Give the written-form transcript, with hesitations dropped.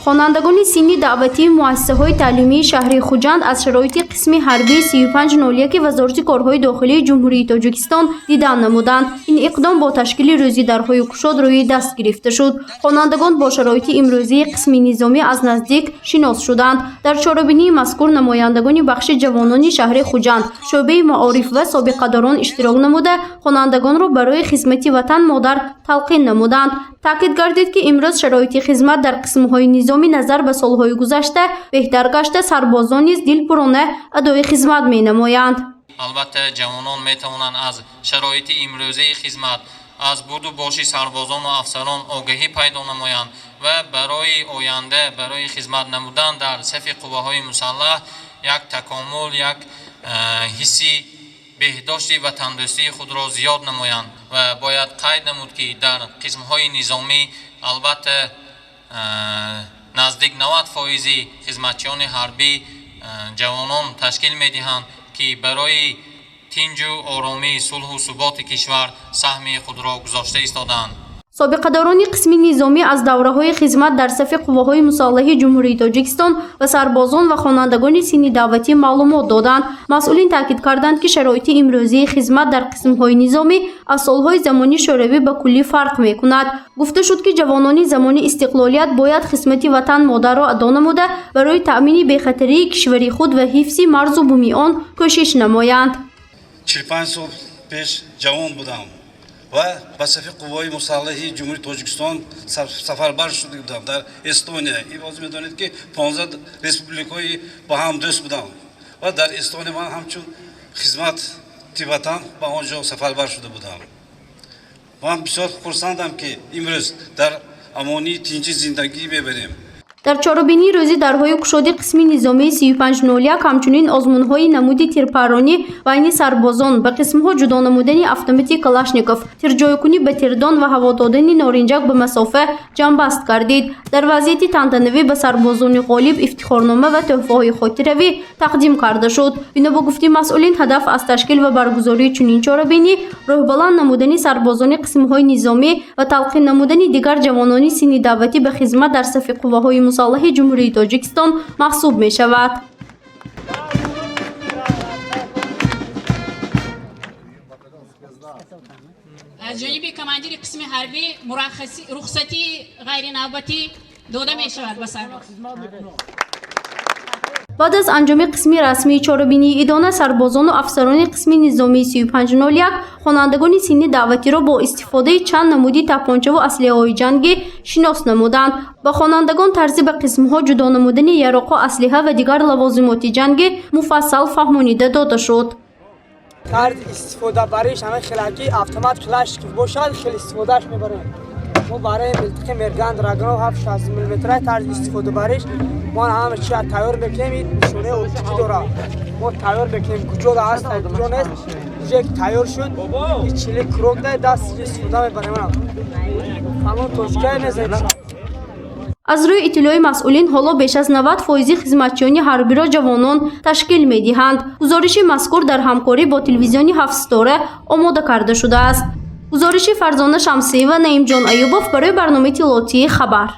خانندگان سینی دعوتی مؤسسه‌های تعلیمی شهر خوجند از شرایط قسم حربی 3501 وزارت کارهای داخلی جمهوری تاجیکستان دیدن نمودند. این اقدام با تشکیل روزی درهای گشاد روی دست گرفته شد. خوانندگان با شرایط امروزی قسم نظامی از نزدیک شناس شدند. در چاره‌بینی مذکور نمایندگان بخش جوانان شهر خوجند، شعبه معارف و سابقه‌داران اشتراک نموده خانندگان را برای خدمت وطن مادر تلقین نمودند. تاکید گردید که امروز شرایط خدمت در قسم‌های نظامی نظر به سال‌های گذشته بهتر گشته، سربازان نیز دلپرانه ادای خدمت می‌نمایند. البته جوانان می‌توانند از شرایط امروزی خدمت از بود و باشی سربازان و افسران آگاهی پیدا نمایند و برای آینده برای خدمت نمودن در صف قوه‌های مسلح یک تکامل، یک حسی بهداشتی و تندرستی خود را زیاد نمایند و باید قید نمود که در قسم‌های نظامی البته نزدیک 90% خدمتیان حربی جوانان تشکیل می‌دهند که برای تنج و آرامی صلح و ثبات کشور سهم خود را گذاشته ایستادند. سابقه‌داران قسم نظامی از دوره‌های خدمت در صف قوه‌های مسلح جمهوری تاجیکستان و سربازان و خوانندگان سینی دعوتی معلومات دادند. مسئولین تاکید کردند که شرایط امروزی خدمت در قسم‌های نظامی از سال‌های زمانی شوروی به کلی فرق می‌کند. گفته شد که جوانان زمان استقلالیت باید خدمت وطن مادر را ادا نموده برای تأمین بی‌خطری کشور خود و حفظ مرز و بومی آن کوشش نمایند. 45 سال پیش جوان بودم و به صف قوای مسلح جمهوری تاجیکستان سفربر شده بودم در استونیا. این واضح می‌دانید که 15 ریسپوبلیکای با هم دوست بودم و در استونیا من همچون خدمت وطن به آنجا سفربر شده بودم. من بسیار خرسندم که امروز در امانی تنجی زندگی می‌بریم. در چاره‌بینی روزی درهای گشاد قسم نظامی 3501 همچنین آزمون‌های نمودی تیرپرانی بین سربازان به قسم‌ها جدا نمودن اتوماتیک کلاشنیکوف، تیرجویکنی به تیردان و هوا دادن نارنجک به مسافه جنبست گردید. در وضعیت تنتنوی به سربازان غالب افتخارنامه و تحفه‌های خاطروی تقدیم کرده شد. بنا به گفته مسئولین هدف از تشکیل و برگزاری چنین چاره‌بینی روح‌بلند نمودن سربازان قسم‌های نظامی و تلقین نمودن دیگر جوانان سینی دعوتی به خدمت در صف قوه‌های مسلح جمهوری تاجیکستان محسوب می شود. از جانب کماندیر قسم حربی رخصتی غیر نوبتی داده می شود به سرباز. بعد از انجام قسم رسمی چاره‌بینی ادانه سربازان و افسران قسم نظامی 3501 خوانندگان سینی دعوتی را با استفاده چند نمودی تپانچه و اسلحه‌های جنگی شناس نمودند. با خوانندگان ترتیب قسم‌ها جدا نمودن یراق و اسلحه و دیگر لوازمات جنگی مفصل فهمانیده داده شد. طرز استفاده برایش همه خلاقی اتومات کلاش که باشد خیلی استفادهش میبریم. ما برای ملتقی مرگند راگنو 760 میلیمتر طرز استفاده برایش ما همه چی تیار میکنیم. نشونه اوکی داره. ما تیار میکنیم کجا هست کجا نیست. یک تیار شد این چیلی کروک ده دست استفاده میبریم. همون توشکه نیست. از روی اطلاع مسئولین حالا بیش از 90% خدمتیان حربی را جوانان تشکیل می‌دهند. گزارش مذکور در همکاری با تلویزیون 7 ستاره آماده کرده شده است. گزارش فرزانه شمسی و نعیم جان ایوبوف برای برنامه اطلاعاتی خبر.